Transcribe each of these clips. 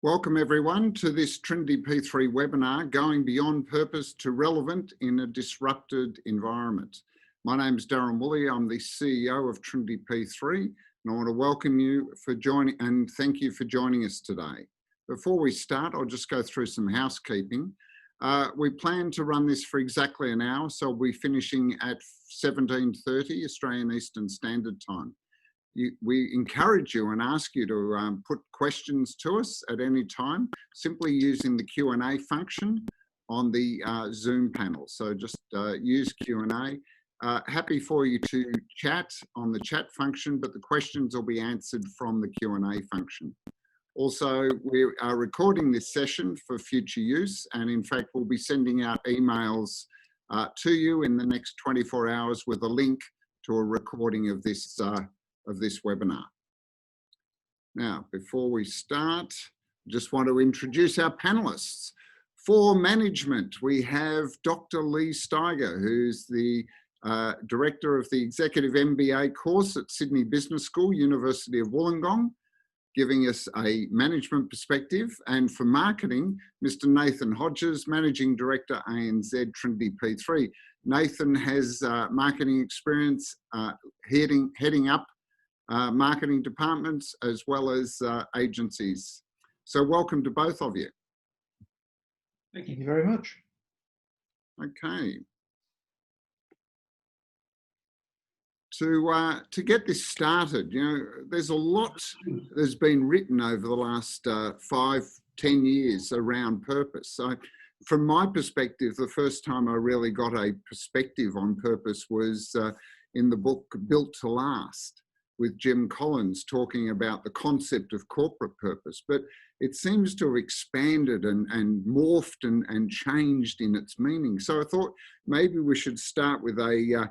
Welcome everyone to this Trinity P3 webinar, Going Beyond Purpose to Relevant in a Disrupted Environment. My name is Darren Woolley, I'm the CEO of Trinity P3, and I want to welcome you for joining and thank you for joining us today. Before we start, I'll just go through some housekeeping. We plan to run this for exactly an hour, so we'll be finishing at 17:30 Australian Eastern Standard Time. We encourage you and ask you to put questions to us at any time, simply using the Q&A function on the Zoom panel. So just use Q&A. Happy for you to chat on the chat function, but the questions will be answered from the Q&A function. Also, we are recording this session for future use, and in fact, we'll be sending out emails to you in the next 24 hours with a link to a recording of this webinar. Now, before we start, I just want to introduce our panelists. For management, we have Dr. Lee Styger, who's the Director of the Executive MBA course at Sydney Business School, University of Wollongong, giving us a management perspective. And for marketing, Mr. Nathan Hodges, Managing Director, ANZ Trinity P3. Nathan has marketing experience heading up marketing departments as well as agencies. So welcome to both of you. Thank you very much. Okay. To get this started, you know, there's a lot that's been written over the last 5-10 years around purpose. So from my perspective, the first time I really got a perspective on purpose was in the book Built to Last, with Jim Collins talking about the concept of corporate purpose, but it seems to have expanded and morphed and changed in its meaning. So I thought maybe we should start with a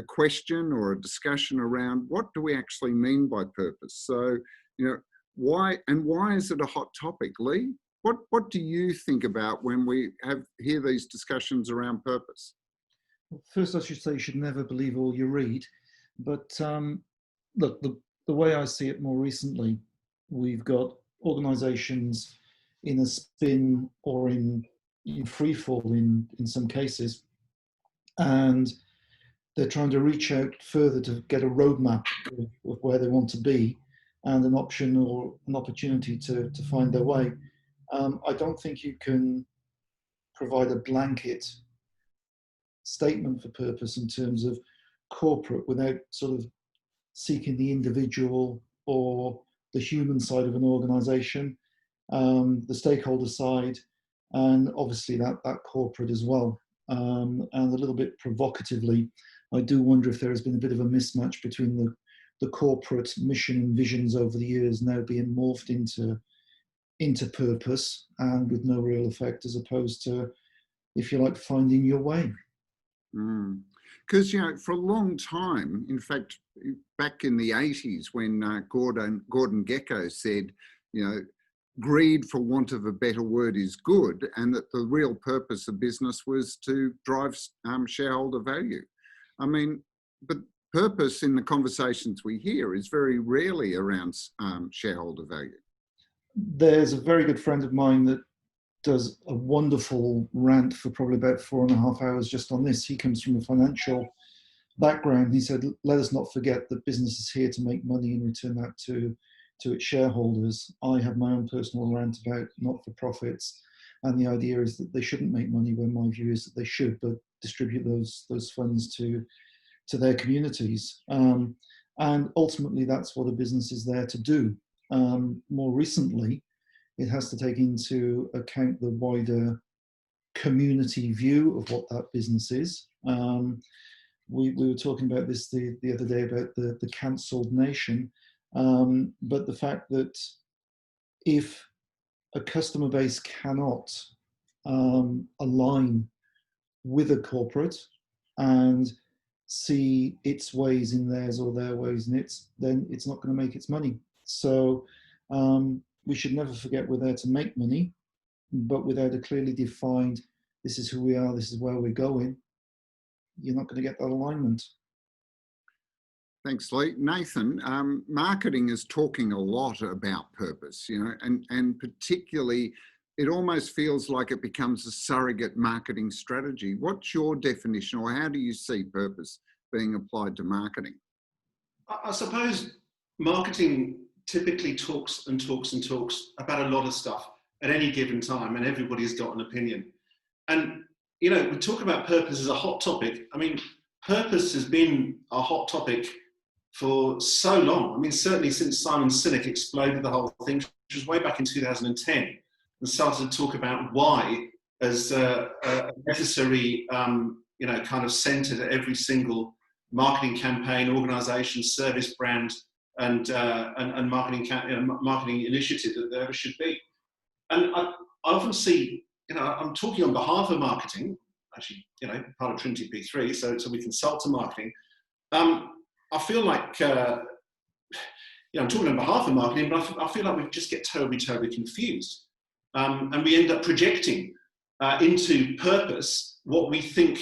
question or a discussion around what do we actually mean by purpose? So, you know, why is it a hot topic, Lee? What do you think about when we hear these discussions around purpose? Well, first, I should say you should never believe all you read, but look, the way I see it more recently, we've got organisations in a spin or in free fall in some cases, and they're trying to reach out further to get a roadmap of where they want to be and an option or an opportunity to find their way. I don't think you can provide a blanket statement for purpose in terms of corporate without sort of seeking the individual or the human side of an organisation, the stakeholder side, and obviously that corporate as well. And a little bit provocatively, I do wonder if there has been a bit of a mismatch between the corporate mission and visions over the years now being morphed into purpose and with no real effect, as opposed to, if you like, finding your way. Because, you know, for a long time, in fact, back in the 80s when Gordon Gekko said, you know, greed, for want of a better word, is good, and that the real purpose of business was to drive shareholder value. I mean, but purpose in the conversations we hear is very rarely around shareholder value. There's a very good friend of mine that does a wonderful rant for probably about 4.5 hours just on this. He comes from a financial background. He said, let us not forget that business is here to make money and return that to its shareholders. I have my own personal rant about not-for-profits, and the idea is that they shouldn't make money, when my view is that they should, but distribute those funds to their communities. And ultimately, that's what a business is there to do. More recently, it has to take into account the wider community view of what that business is. We were talking about this the other day about the cancelled nation, but the fact that if a customer base cannot align with a corporate and see its ways in theirs or their ways in its, then it's not going to make its money. So we should never forget we're there to make money, but without a clearly defined, this is who we are, this is where we're going, you're not going to get that alignment. Thanks, Lee. Nathan, marketing is talking a lot about purpose, you know, and particularly it almost feels like it becomes a surrogate marketing strategy. What's your definition, or how do you see purpose being applied to marketing? I suppose marketing typically talks and talks and talks about a lot of stuff at any given time, and everybody's got an opinion. And, you know, we talk about purpose as a hot topic. I mean, purpose has been a hot topic for so long. I mean, certainly since Simon Sinek exploded the whole thing, which was way back in 2010, and started to talk about why as a necessary, you know, kind of centered at every single marketing campaign, organisation, service brand, and marketing initiative that there ever should be. And I often see, you know, I'm talking on behalf of marketing, actually, you know, part of Trinity P3, so we consult to marketing. I feel like, you know, I'm talking on behalf of marketing, but I feel like we just get terribly, terribly confused. And we end up projecting into purpose what we think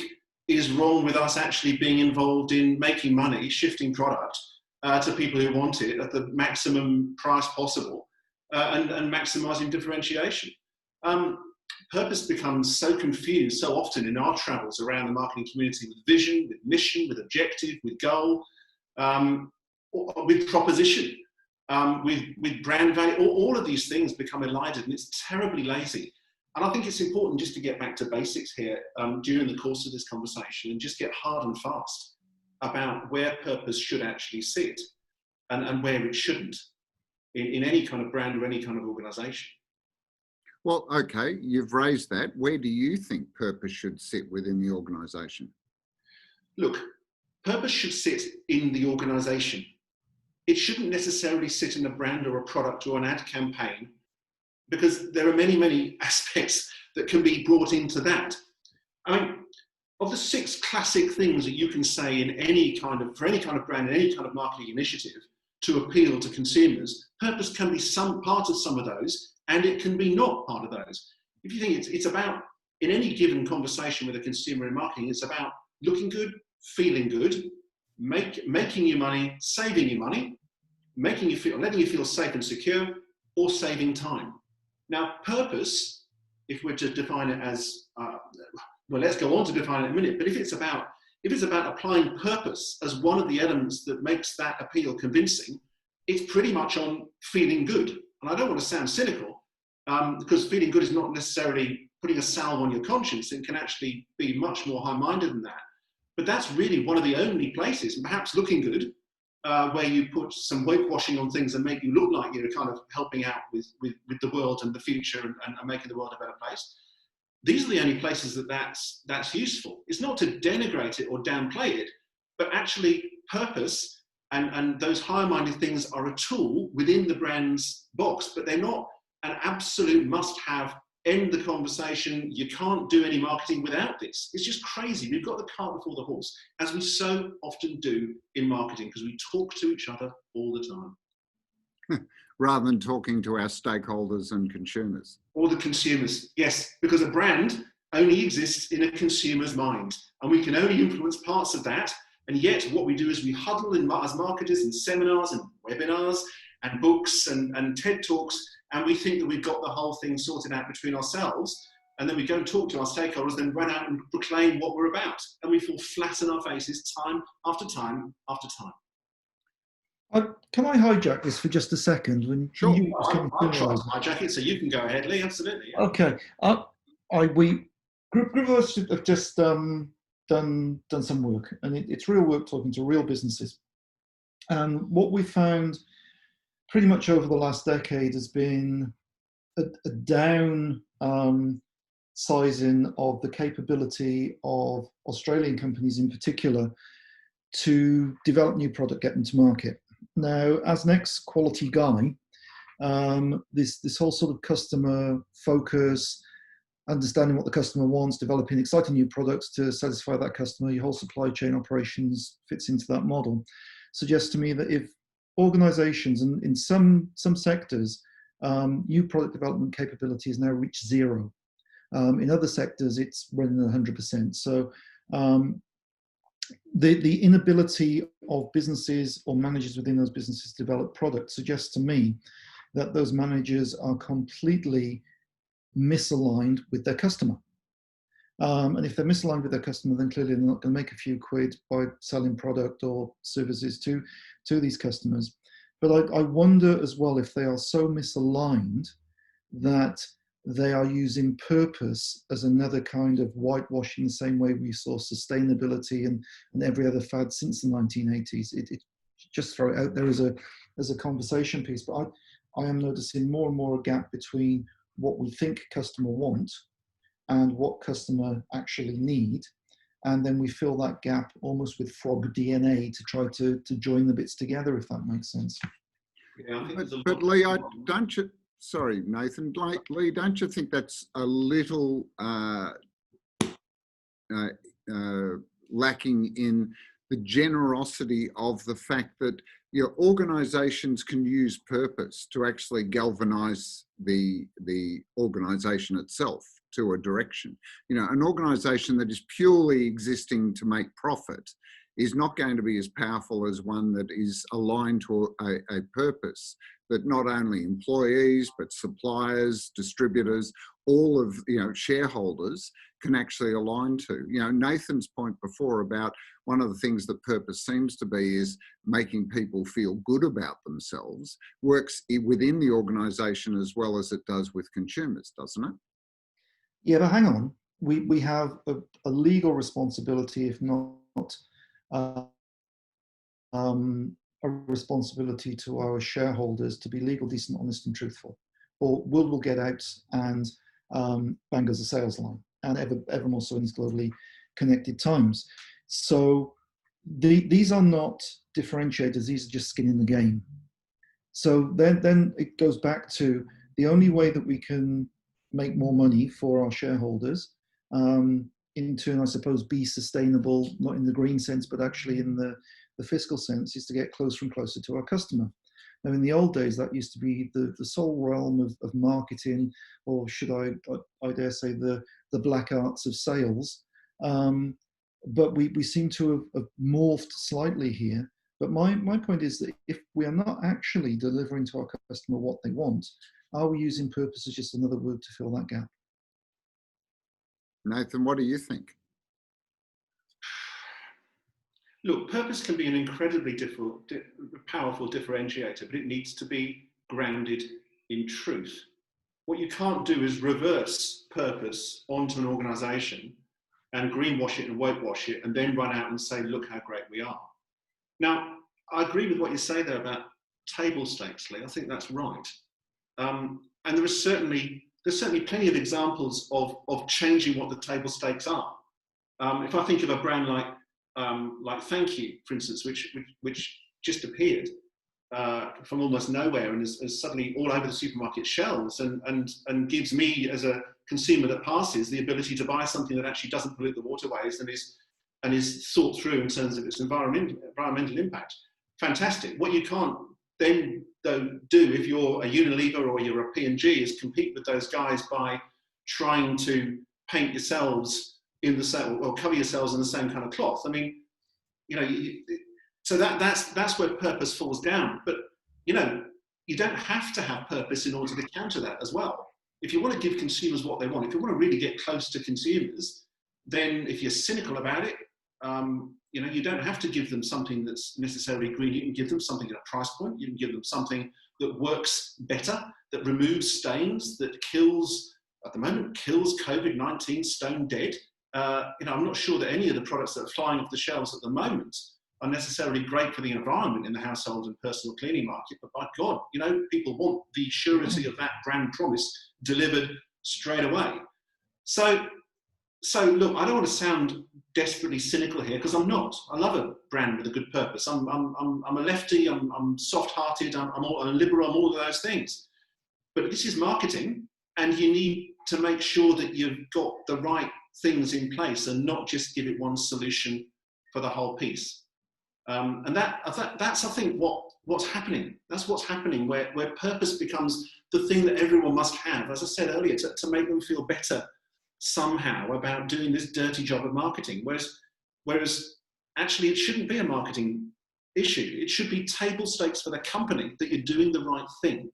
is wrong with us actually being involved in making money, shifting product to people who want it at the maximum price possible, and maximising differentiation. Purpose becomes so confused so often in our travels around the marketing community with vision, with mission, with objective, with goal, with proposition, with brand value. All of these things become elided, and it's terribly lazy. And I think it's important just to get back to basics here during the course of this conversation, and just get hard and fast about where purpose should actually sit and where it shouldn't in any kind of brand or any kind of organisation. Well, okay, you've raised that. Where do you think purpose should sit within the organisation? Look, purpose should sit in the organisation. It shouldn't necessarily sit in a brand or a product or an ad campaign, because there are many, many aspects that can be brought into that. I mean, of the 6 classic things that you can say in for any kind of brand, any kind of marketing initiative to appeal to consumers, purpose can be some part of some of those, and it can be not part of those. If you think it's about, in any given conversation with a consumer in marketing, it's about looking good, feeling good, making you money, saving you money, letting you feel safe and secure, or saving time. Now, purpose, if we're to define it as, well, let's go on to define it in a minute, but if it's about applying purpose as one of the elements that makes that appeal convincing, it's pretty much on feeling good. And I don't want to sound cynical, because feeling good is not necessarily putting a salve on your conscience. It can actually be much more high-minded than that. But that's really one of the only places, and perhaps looking good, where you put some weight washing on things and make you look like you're kind of helping out with the world and the future and making the world a better place. These are the only places that's useful. It's not to denigrate it or downplay it, but actually purpose and those higher-minded things are a tool within the brand's box, but they're not an absolute must-have. End the conversation. You can't do any marketing without this. It's just crazy. We've got the cart before the horse, as we so often do in marketing, because we talk to each other all the time. Rather than talking to our stakeholders and consumers. Or the consumers, yes, because a brand only exists in a consumer's mind, and we can only influence parts of that. And yet what we do is we huddle as marketers in seminars and webinars and books and TED Talks, and we think that we've got the whole thing sorted out between ourselves, and then we go and talk to our stakeholders, then run out and proclaim what we're about, and we fall flat on our faces time after time after time. Can I hijack this for just a second? Sure, I'll try to hijack it, so you can go ahead, Lee, absolutely. Yeah. Okay, group of us have just done some work, and it's real work talking to real businesses. And what we found pretty much over the last decade has been a down sizing of the capability of Australian companies in particular to develop new product, get them to market. Now, as an ex-quality guy, this whole sort of customer focus, understanding what the customer wants, developing exciting new products to satisfy that customer, your whole supply chain operations fits into that model, suggests to me that if organizations and in some sectors, new product development capability has now reached 0. In other sectors, it's running 100%. So the inability of businesses or managers within those businesses to develop products suggests to me that those managers are completely misaligned with their customer. And if they're misaligned with their customer, then clearly they're not going to make a few quid by selling product or services to these customers. But I wonder as well if they are so misaligned that they are using purpose as another kind of whitewashing, the same way we saw sustainability and every other fad since the 1980s. It just throw it out there as a conversation piece. But I am noticing more and more a gap between what we think customer want and what customer actually need. And then we fill that gap almost with frog DNA to try to join the bits together, if that makes sense. Yeah, I think but Lee, don't you, sorry, Nathan, Lee, don't you think that's a little lacking in the generosity of the fact that your organisations can use purpose to actually galvanise the organisation itself to a direction? You know, an organisation that is purely existing to make profit is not going to be as powerful as one that is aligned to a purpose that not only employees but suppliers, distributors, all of, you know, shareholders can actually align to. You know, Nathan's point before about one of the things that purpose seems to be is making people feel good about themselves works within the organisation as well as it does with consumers, doesn't it? Yeah, but hang on. We have a legal responsibility, if not a responsibility to our shareholders to be legal, decent, honest and truthful, or we'll get out and bang goes the sales line, and ever more so in these globally connected times. So these are not differentiators, these are just skin in the game. So then it goes back to the only way that we can make more money for our shareholders, in turn, I suppose, be sustainable, not in the green sense, but actually in the fiscal sense, is to get closer and closer to our customer. Now, in the old days, that used to be the sole realm of marketing, or should I dare say, the black arts of sales. But we seem to have morphed slightly here. But my point is that if we are not actually delivering to our customer what they want, are we using purpose as just another word to fill that gap? Nathan, what do you think? Look, purpose can be an incredibly powerful differentiator, but it needs to be grounded in truth. What you can't do is reverse purpose onto an organisation and greenwash it and whitewash it and then run out and say, look how great we are. Now, I agree with what you say there about table stakes, Lee. I think that's right. And there's certainly plenty of examples of changing what the table stakes are. If I think of a brand like Thank You, for instance, which just appeared from almost nowhere and is suddenly all over the supermarket shelves and gives me, as a consumer that passes, the ability to buy something that actually doesn't pollute the waterways and is thought through in terms of its environmental impact. Fantastic. What you can't then do if you're a Unilever or you're a P&G is compete with those guys by trying to paint yourselves in the same, or cover yourselves in the same kind of cloth. I mean, you know, so that's where purpose falls down. But, you know, you don't have to have purpose in order to counter that as well. If you want to give consumers what they want, if you want to really get close to consumers, then if you're cynical about it, you know, you don't have to give them something that's necessarily green. You can give them something at a price point. You can give them something that works better, that removes stains, that kills COVID-19 stone dead. You know, I'm not sure that any of the products that are flying off the shelves at the moment are necessarily great for the environment in the household and personal cleaning market. But by God, you know, people want the surety of that brand promise delivered straight away. So look, I don't want to sound desperately cynical here, because I'm not. I love a brand with a good purpose. I'm a lefty. I'm soft-hearted. I'm a liberal. I'm all of those things. But this is marketing, and you need to make sure that you've got the right things in place and not just give it one solution for the whole piece. And that's I think what's happening. That's what's happening, where purpose becomes the thing that everyone must have, as I said earlier, to make them feel better somehow about doing this dirty job of marketing. Whereas actually it shouldn't be a marketing issue. It should be table stakes for the company that you're doing the right thing.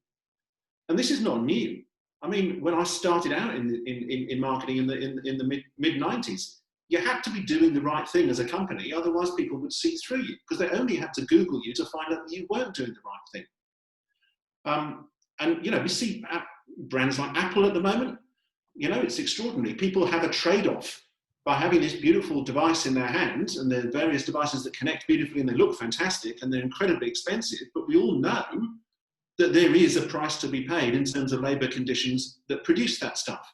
And this is not new. I mean, when I started out in marketing in the mid-90s, you had to be doing the right thing as a company, otherwise people would see through you, because they only had to Google you to find out that you weren't doing the right thing. And, you know, we see brands like Apple at the moment. You know, it's extraordinary. People have a trade-off by having this beautiful device in their hands, and there are various devices that connect beautifully and they look fantastic and they're incredibly expensive, but we all know that there is a price to be paid in terms of labour conditions that produce that stuff.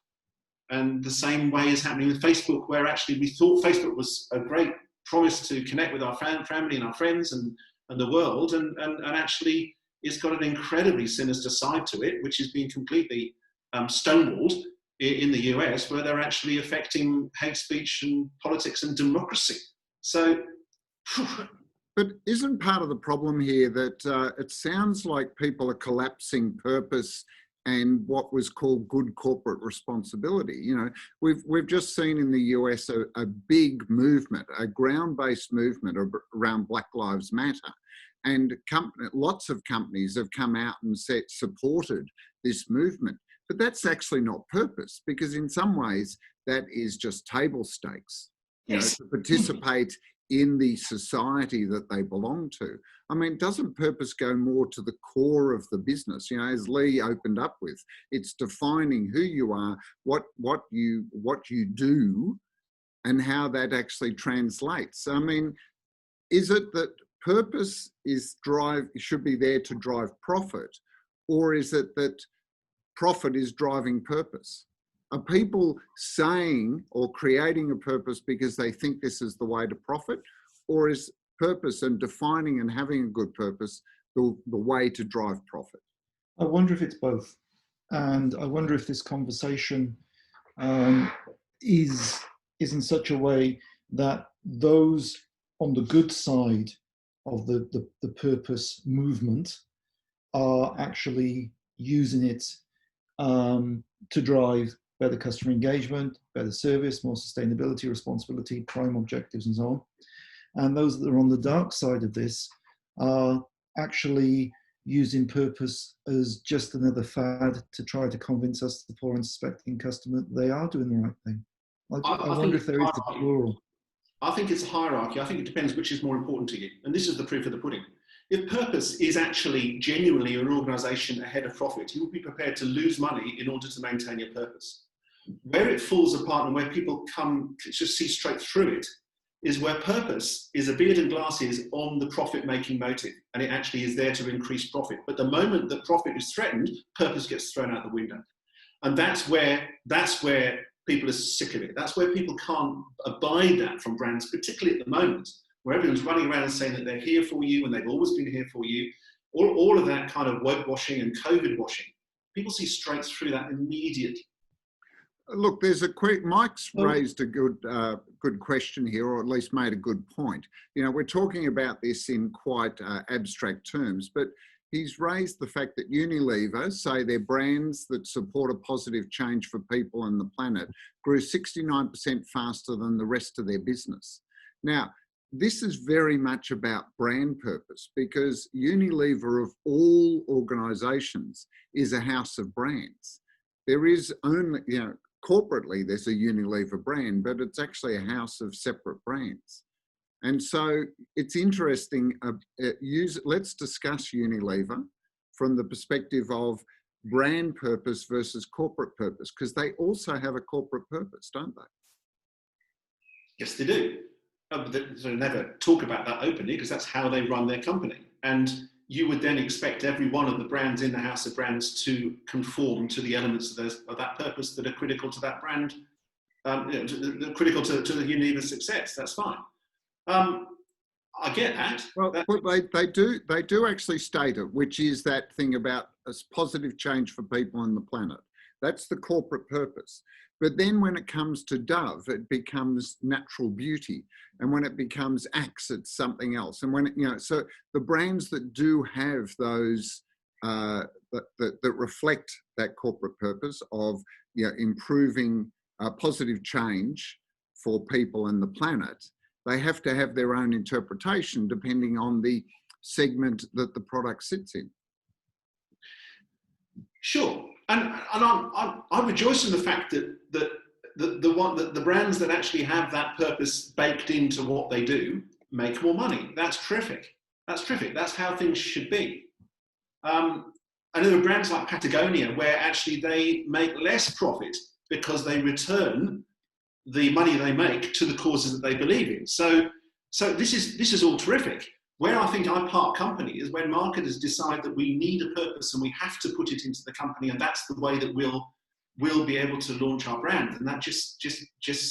And the same way is happening with Facebook, where actually we thought Facebook was a great promise to connect with our family and our friends and the world, and actually it's got an incredibly sinister side to it, which is being completely stonewalled in the US, where they're actually affecting hate speech and politics and democracy. So, but isn't part of the problem here that it sounds like people are collapsing purpose and what was called good corporate responsibility? You know, we've just seen in the US a big movement, a ground-based movement around Black Lives Matter. And lots of companies have come out and supported this movement. But that's actually not purpose, because in some ways that is just table stakes, you know, to participate in the society that they belong to. I mean, doesn't purpose go more to the core of the business? You know, as Lee opened up with, it's defining who you are, what you do, and how that actually translates. I mean, is it that purpose should be there to drive profit, or is it that profit is driving purpose? Are people saying or creating a purpose because they think this is the way to profit, or is purpose and defining and having a good purpose the way to drive profit? I wonder if it's both. And I wonder if this conversation is in such a way that those on the good side of the purpose movement are actually using it to drive better customer engagement, better service, more sustainability, responsibility, prime objectives, and so on. And those that are on the dark side of this are actually using purpose as just another fad to try to convince us, the poor and suspecting customer, that they are doing the right thing. I wonder if there is the plural. I think it's a hierarchy. I think it depends which is more important to you. And this is the proof of the pudding. If purpose is actually genuinely an organisation ahead of profit, you will be prepared to lose money in order to maintain your purpose. Where it falls apart and where people come to just see straight through it is where purpose is a beard and glasses on the profit-making motive, and it actually is there to increase profit. But the moment that profit is threatened, purpose gets thrown out the window. And that's where people are sick of it. That's where people can't abide that from brands, particularly at the moment, where everyone's running around saying that they're here for you and they've always been here for you. All of that kind of woke washing and COVID washing. People see straight through that immediately. Look, there's Mike's raised a good question here, or at least made a good point. You know, we're talking about this in quite abstract terms, but he's raised the fact that Unilever, say their brands that support a positive change for people and the planet, grew 69% faster than the rest of their business. Now, this is very much about brand purpose, because Unilever, of all organisations, is a house of brands. There is only, you know, corporately there's a Unilever brand, but it's actually a house of separate brands. And so it's interesting, let's discuss Unilever from the perspective of brand purpose versus corporate purpose, because they also have a corporate purpose, don't they? Yes, they do. They never talk about that openly, because that's how they run their company. And you would then expect every one of the brands in the house of brands to conform to the elements of that purpose that are critical to that brand, critical to the Unilever's success. That's fine. I get that. Well, they do actually state it, which is that thing about a positive change for people on the planet. That's the corporate purpose. But then when it comes to Dove, it becomes natural beauty. And when it becomes Axe, it's something else. And when, you know, so the brands that do have those, that reflect that corporate purpose of, you know, improving positive change for people and the planet, they have to have their own interpretation depending on the segment that the product sits in. Sure, and I rejoice in the fact that the brands that actually have that purpose baked into what they do make more money. That's terrific. That's terrific. That's how things should be. I know there are brands like Patagonia where actually they make less profit because they return the money they make to the causes that they believe in. So this is all terrific. Where I think I part company is when marketers decide that we need a purpose and we have to put it into the company, and that's the way that we'll be able to launch our brand. And that just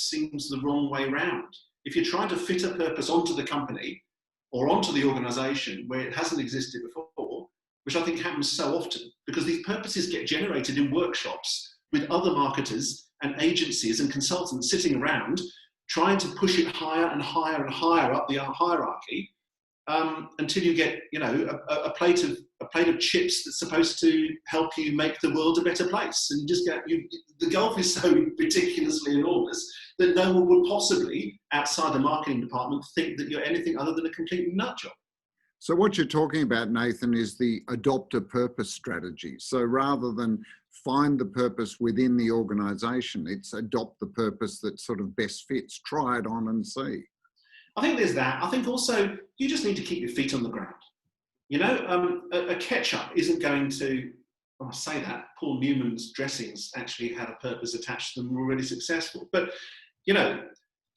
seems the wrong way round. If you're trying to fit a purpose onto the company or onto the organization where it hasn't existed before, which I think happens so often, because these purposes get generated in workshops with other marketers and agencies and consultants sitting around trying to push it higher and higher and higher up the hierarchy, until you get, a plate of chips that's supposed to help you make the world a better place, and you just get the gulf is so ridiculously enormous that no one would possibly, outside the marketing department, think that you're anything other than a complete nut job. So what you're talking about, Nathan, is the adopt a purpose strategy. So rather than find the purpose within the organisation, it's adopt the purpose that sort of best fits, try it on and see. I think there's that. I think also you just need to keep your feet on the ground. A ketchup isn't going to, I say that, Paul Newman's dressings actually had a purpose attached to them and were really successful. But,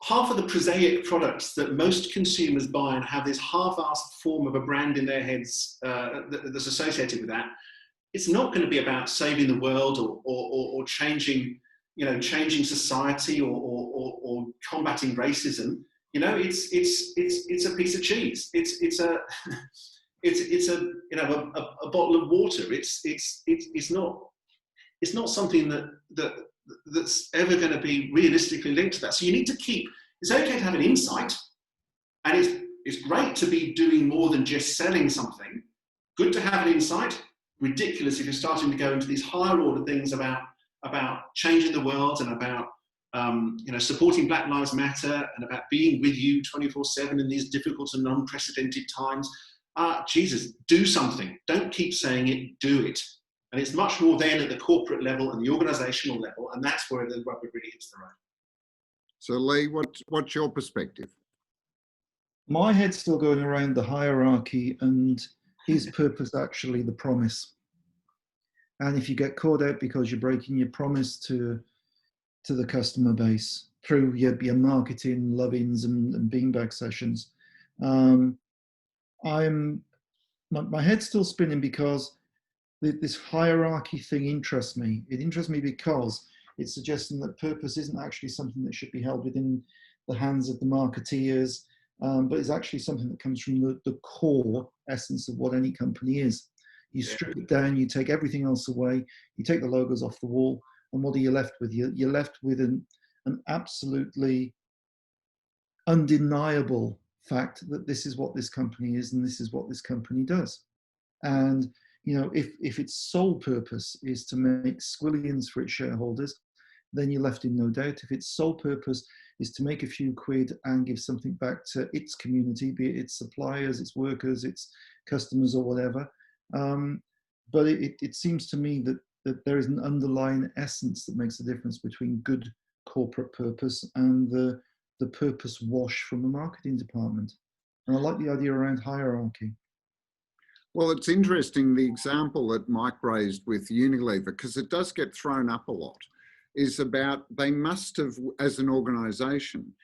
half of the prosaic products that most consumers buy and have this half-assed form of a brand in their heads that's associated with that, it's not going to be about saving the world or changing, changing society or combating racism. It's a piece of cheese. It's a bottle of water. It's not something that's ever going to be realistically linked to that. So you need to it's okay to have an insight, and it's great to be doing more than just selling something. Good to have an insight. Ridiculous if you're starting to go into these higher order things about changing the world and about supporting Black Lives Matter and about being with you 24/7 in these difficult and unprecedented times. Jesus, do something. Don't keep saying it, do it. And it's much more then at the corporate level and the organizational level, and that's where the rubber really hits the road. So Lee, what's your perspective? My head's still going around the hierarchy, and is purpose actually the promise? And if you get caught out because you're breaking your promise to the customer base through your marketing love-ins and beanbag sessions, my head's still spinning because this hierarchy thing interests me. It interests me because it's suggesting that purpose isn't actually something that should be held within the hands of the marketeers, but is actually something that comes from the core essence of what any company is. You strip it down, you take everything else away, you take the logos off the wall, and what are you left with? You're left with an absolutely undeniable fact that this is what this company is and this is what this company does. And if its sole purpose is to make squillions for its shareholders, then you're left in no doubt. If its sole purpose is to make a few quid and give something back to its community, be it its suppliers, its workers, its customers or whatever. But it seems to me that there is an underlying essence that makes a difference between good corporate purpose and the purpose wash from the marketing department. And I like the idea around hierarchy. Well, it's interesting, the example that Mike raised with Unilever, because it does get thrown up a lot, is about they must have, as an organisation,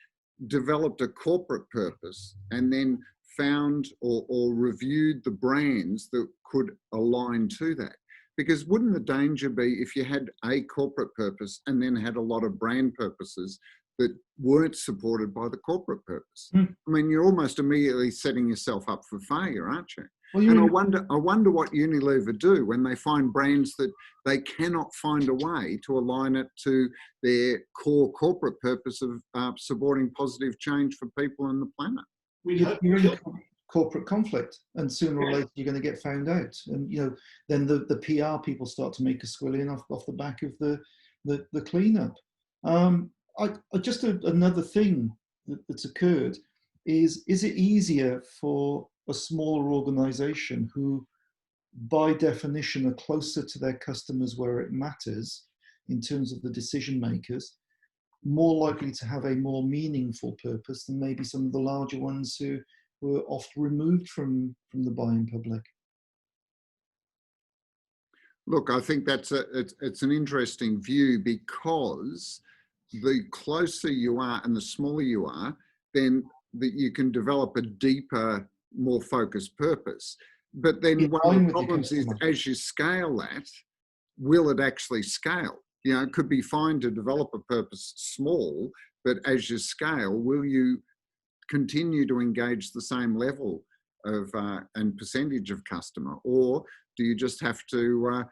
developed a corporate purpose and then found or reviewed the brands that could align to that. Because wouldn't the danger be if you had a corporate purpose and then had a lot of brand purposes that weren't supported by the corporate purpose? I mean, you're almost immediately setting yourself up for failure, aren't you? Well, and I wonder what Unilever do when they find brands that they cannot find a way to align it to their core corporate purpose of supporting positive change for people and the planet. You're in corporate conflict, and sooner or later you're going to get found out. And then the PR people start to make a squillion off the back of the cleanup. Just another thing that's occurred is it easier for a smaller organization who by definition are closer to their customers where it matters in terms of the decision makers, more likely to have a more meaningful purpose than maybe some of the larger ones who were oft removed from the buying public? Look, I think it's an interesting view, because the closer you are and the smaller you are, then that you can develop a deeper, more focused purpose. But then In one line of the with your problems is, customer. as you scale that, will it actually scale? You know, it could be fine to develop a purpose small, but as you scale, will you continue to engage the same level of and percentage of customer, or do you just have to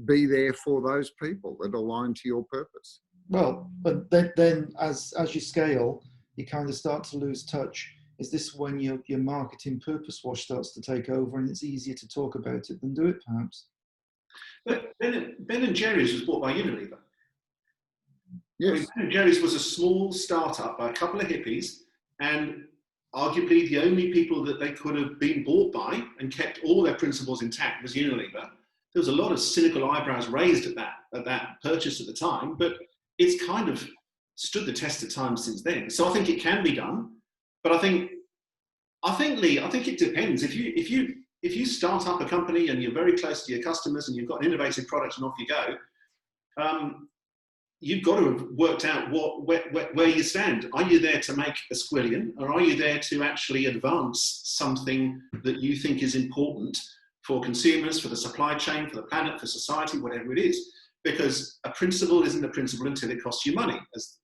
be there for those people that align to your purpose? Well, but then as you scale, you kind of start to lose touch. Is this when your marketing purpose wash starts to take over, and it's easier to talk about it than do it, perhaps? But Ben and Jerry's was bought by Unilever. Yes. I mean, Ben and Jerry's was a small startup by a couple of hippies, and arguably the only people that they could have been bought by and kept all their principles intact was Unilever. There was a lot of cynical eyebrows raised at that purchase at the time, but it's kind of stood the test of time since then. So I think it can be done, but I think Lee, I think it depends. If you start up a company and you're very close to your customers and you've got an innovative product and off you go, you've got to have worked out where you stand. Are you there to make a squillion, or are you there to actually advance something that you think is important for consumers, for the supply chain, for the planet, for society, whatever it is? Because a principle isn't a principle until it costs you money, as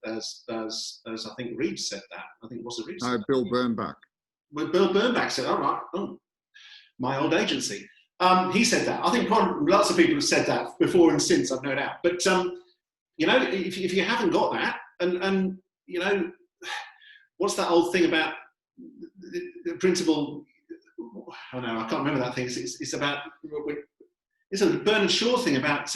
I think Reed said that. I think it was Reed. No, Bill Bernbach. Well, Bill Bernbach said, my old agency. He said that. I think lots of people have said that before and since, I've no doubt. But you know, if you haven't got that, and you know, what's that old thing about the principle? Oh no, I can't remember that thing. It's about, it's a Bernard Shaw thing about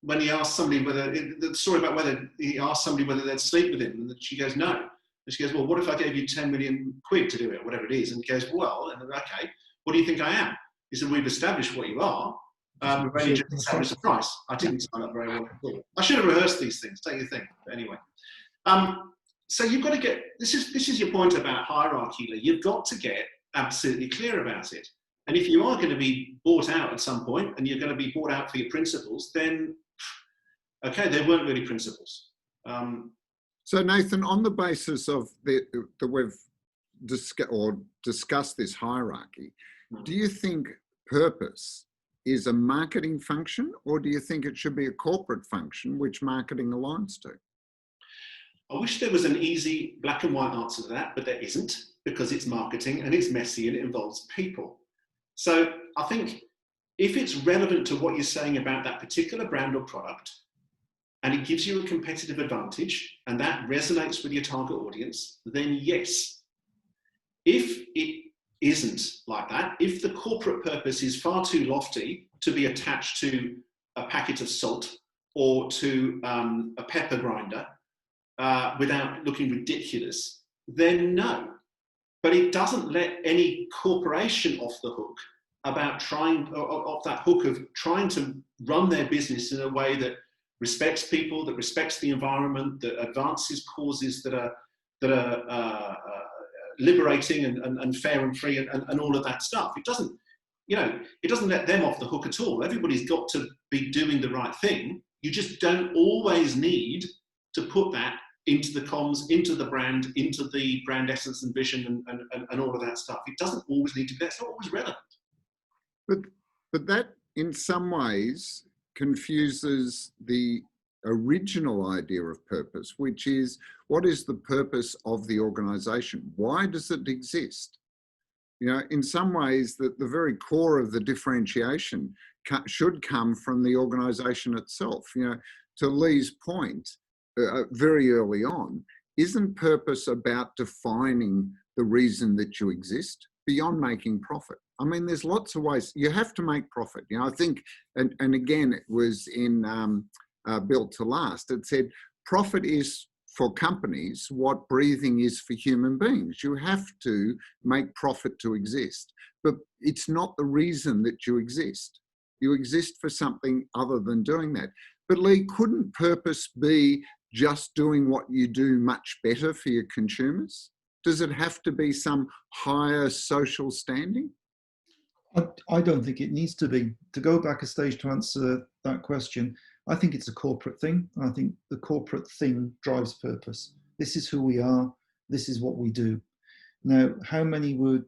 when he asked somebody the story about whether he asked somebody whether they'd sleep with him, and she goes no, and she goes, well, what if I gave you 10 million quid to do it, whatever it is? And he goes, well, and okay, what do you think I am? He said, we've established what you are. We've only just established the price. I didn't sign up very well at all. I should have rehearsed these things, don't you think? But anyway. So you've got to get, this is your point about hierarchy, Lee. You've got to get absolutely clear about it. And if you are going to be bought out at some point, and you're going to be bought out for your principles, then, okay, they weren't really principles. So Nathan, on the basis of that we've discussed this hierarchy, do you think purpose is a marketing function, or do you think it should be a corporate function which marketing aligns to? I wish there was an easy black and white answer to that, but there isn't, because it's marketing and it's messy and it involves people. So I think if it's relevant to what you're saying about that particular brand or product, and it gives you a competitive advantage, and that resonates with your target audience, then yes. If it isn't like that, if the corporate purpose is far too lofty to be attached to a packet of salt or to a pepper grinder without looking ridiculous, then no. But it doesn't let any corporation off the hook about off that hook of trying to run their business in a way that respects people, that respects the environment, that advances causes that are liberating and fair and free and all of that stuff. It doesn't, you know, it doesn't let them off the hook at all. Everybody's got to be doing the right thing. You just don't always need to put that into the comms, into the brand essence and vision and all of that stuff. It doesn't always need to be, that's not always relevant. But that in some ways confuses the original idea of purpose, which is, what is the purpose of the organization? Why does it exist? You know, in some ways, the very core of the differentiation should come from the organization itself. You know, to Lee's point, very early on, isn't purpose about defining the reason that you exist beyond making profit? I mean, there's lots of ways. You have to make profit. You know, I think, and again, it was in Built to Last. It said, profit is for companies what breathing is for human beings. You have to make profit to exist, but it's not the reason that you exist. You exist for something other than doing that. But Lee, couldn't purpose be just doing what you do much better for your consumers? Does it have to be some higher social standing? I don't think it needs to be. To go back a stage to answer that question, I think it's a corporate thing. I think the corporate thing drives purpose. This is who we are. This is what we do. Now, how many would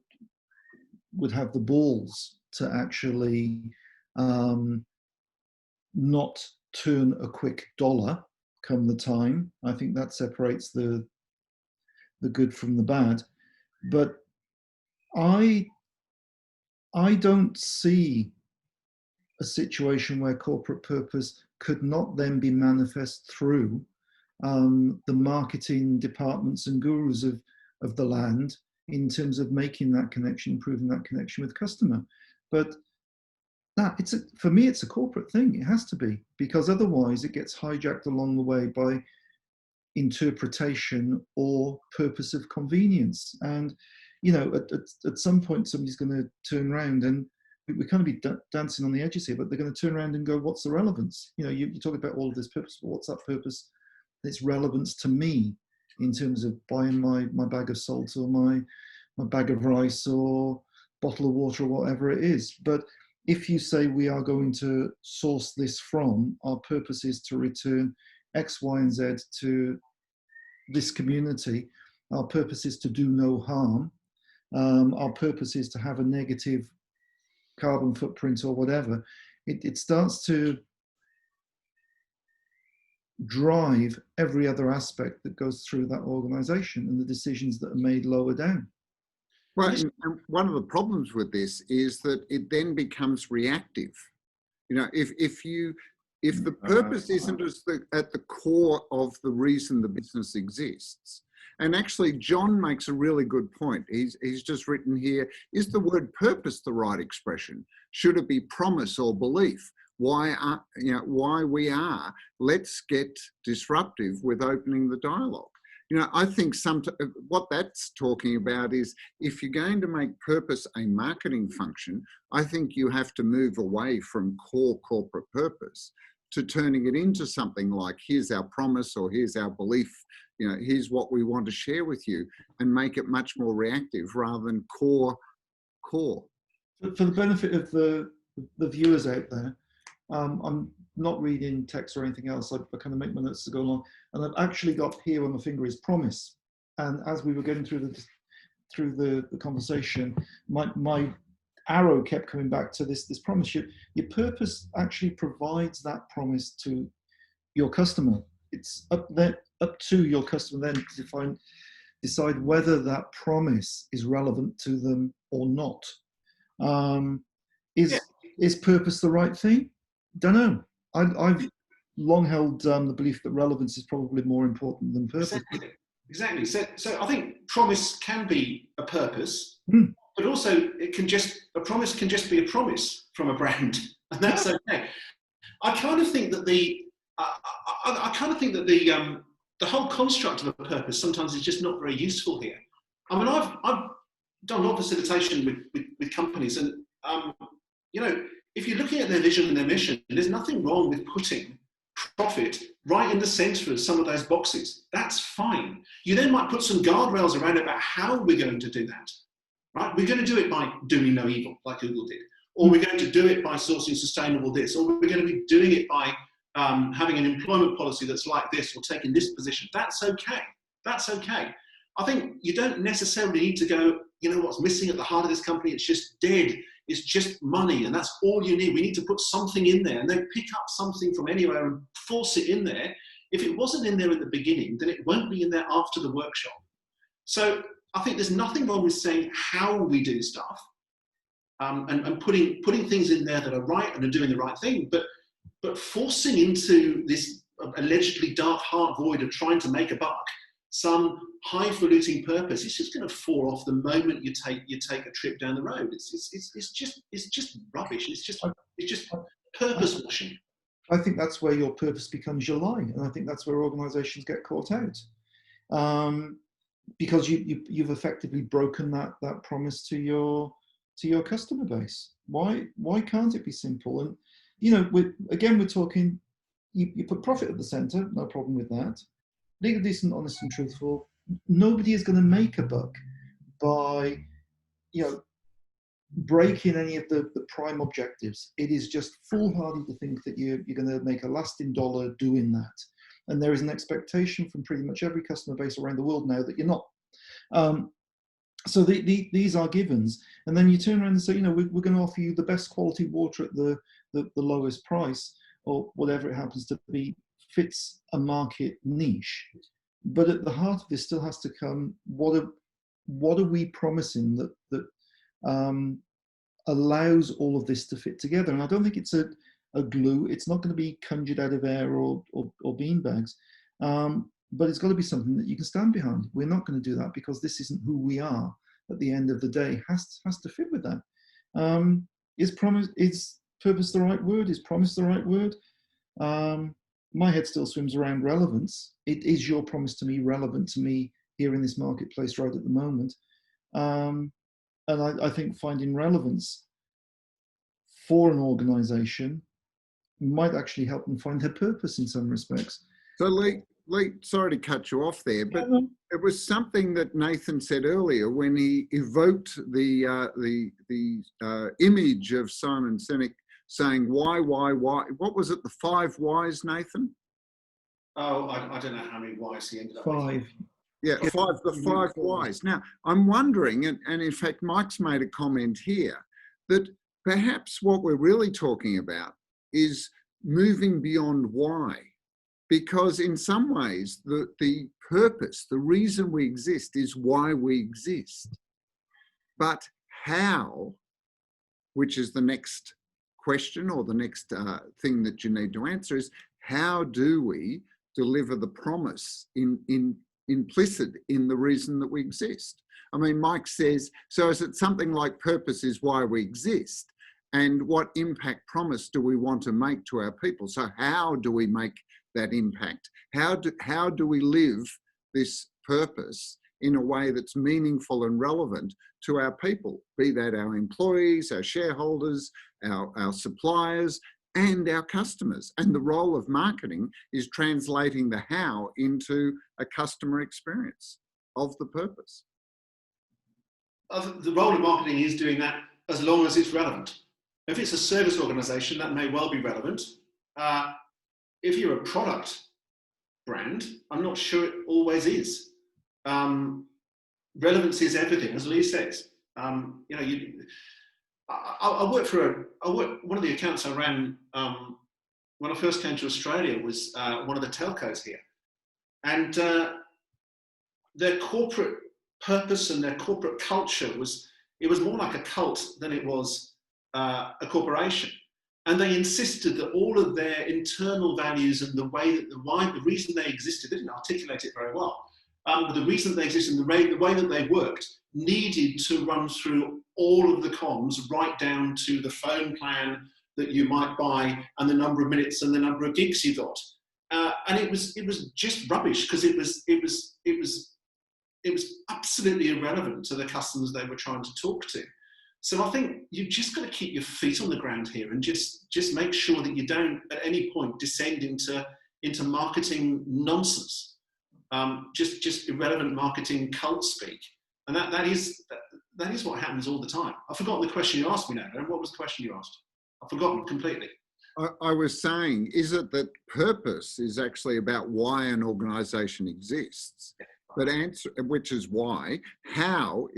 have the balls to actually not turn a quick dollar come the time? I think that separates the good from the bad. But I don't see a situation where corporate purpose could not then be manifest through the marketing departments and gurus of the land in terms of making that connection, improving that connection with customer. But for me, it's a corporate thing. It has to be, because otherwise it gets hijacked along the way by interpretation or purpose of convenience. And at some point somebody's going to turn around, and we kind of be dancing on the edges here, but they're going to turn around and go, what's the relevance? You talk about all of this purpose, but what's that purpose? Its relevance to me in terms of buying my bag of salt or my bag of rice or bottle of water or whatever it is. But if you say we are going to source this from, our purpose is to return X, Y, and Z to this community, our purpose is to do no harm, our purpose is to have a negative carbon footprint or whatever, it starts to drive every other aspect that goes through that organization and the decisions that are made lower down. Well, and one of the problems with this is that it then becomes reactive. If the purpose isn't at the core of the reason the business exists, and actually John makes a really good point. He's just written here, is the word purpose the right expression? Should it be promise or belief? Why we are? Let's get disruptive with opening the dialogue. I think what that's talking about is, if you're going to make purpose a marketing function, I think you have to move away from core corporate purpose to turning it into something like, here's our promise, or here's our belief, here's what we want to share with you, and make it much more reactive rather than core. For the benefit of the viewers out there, I'm not reading text or anything else. I kind of make my notes to go along, and I've actually got here on the finger is promise. And as we were getting through the conversation, my arrow kept coming back to this promise. Your purpose actually provides that promise to your customer. It's up to your customer then to decide whether that promise is relevant to them or not. Is purpose the right thing? Don't know. I've long held the belief that relevance is probably more important than purpose. Exactly. So I think promise can be a purpose, but also a promise can just be a promise from a brand, and that's okay. I kind of think that the whole construct of a purpose sometimes is just not very useful here. I mean, I've done a lot of facilitation with companies, and if you're looking at their vision and their mission, there's nothing wrong with putting profit right in the center of some of those boxes. That's fine. You then might put some guardrails around about how we're going to do that. Right? We're going to do it by doing no evil, like Google did, or we're going to do it by sourcing sustainable this, or we're going to be doing it by having an employment policy that's like this, or taking this position. That's okay. That's okay. I think you don't necessarily need to go, what's missing at the heart of this company? It's just dead. It's just money, and that's all you need. We need to put something in there, and then pick up something from anywhere and force it in there. If it wasn't in there in the beginning, then it won't be in there after the workshop. So I think there's nothing wrong with saying how we do stuff, and putting things in there that are right and are doing the right thing, but forcing into this allegedly dark heart void of trying to make a buck some highfalutin purpose, it's just going to fall off the moment you take a trip down the road. It's just rubbish. It's just purpose washing. I think that's where your purpose becomes your lie, and I think that's where organisations get caught out, because you've effectively broken that promise to your customer base. Why can't it be simple? And we're talking. You put profit at the centre, no problem with that. Legal, decent, honest, and truthful. Nobody is going to make a buck by breaking any of the prime objectives. It is just foolhardy to think that you're going to make a lasting dollar doing that. And there is an expectation from pretty much every customer base around the world now that you're not. So these are givens. And then you turn around and say, we're going to offer you the best quality water at the lowest price, or whatever it happens to be, fits a market niche. But at the heart of this still has to come, what are we promising that allows all of this to fit together? And I don't think it's a glue. It's not going to be conjured out of air or beanbags, but it's got to be something that you can stand behind. We're not going to do that because this isn't who we are. At the end of the day, has to fit with that. Is purpose the right word? Is promise the right word? My head still swims around relevance. Is your promise to me relevant to me here in this marketplace right at the moment? And I think finding relevance for an organisation might actually help them find their purpose in some respects. So Lee, sorry to cut you off there, but it was something that Nathan said earlier when he evoked the image of Simon Sinek saying why. What was it? The 5 whys, Nathan? Oh, I don't know how many whys he ended up 5. with. Yeah, the 5 whys. Now, I'm wondering, and in fact, Mike's made a comment here, that perhaps what we're really talking about is moving beyond why. Because in some ways, the purpose, the reason we exist is why we exist. But how, which is the next question or the next thing that you need to answer, is how do we deliver the promise implicit in the reason that we exist? I mean, Mike says, so is it something like purpose is why we exist? And what impact promise do we want to make to our people? So how do we make that impact? How do we live this purpose in a way that's meaningful and relevant to our people, be that our employees, our shareholders, our suppliers, and our customers? And the role of marketing is translating the how into a customer experience of the purpose. The role of marketing is doing that as long as it's relevant. If it's a service organisation, that may well be relevant. If you're a product brand, I'm not sure it always is. Relevance is everything, as Lee says. One of the accounts I ran when I first came to Australia was one of the telcos here, and their corporate purpose and their corporate culture was more like a cult than it was a corporation. And they insisted that all of their internal values and the reason they existed, they didn't articulate it very well, but the reason they existed and the way that they worked needed to run through all of the comms right down to the phone plan that you might buy and the number of minutes and the number of gigs you got. And it was just rubbish because it was absolutely irrelevant to the customers they were trying to talk to. So I think you've just got to keep your feet on the ground here and just make sure that you don't at any point descend into marketing nonsense, just irrelevant marketing cult speak. And that is what happens all the time. I've forgotten the question you asked me now. What was the question you asked? I've forgotten completely. I was saying, is it that purpose is actually about why an organisation exists, but which is why, how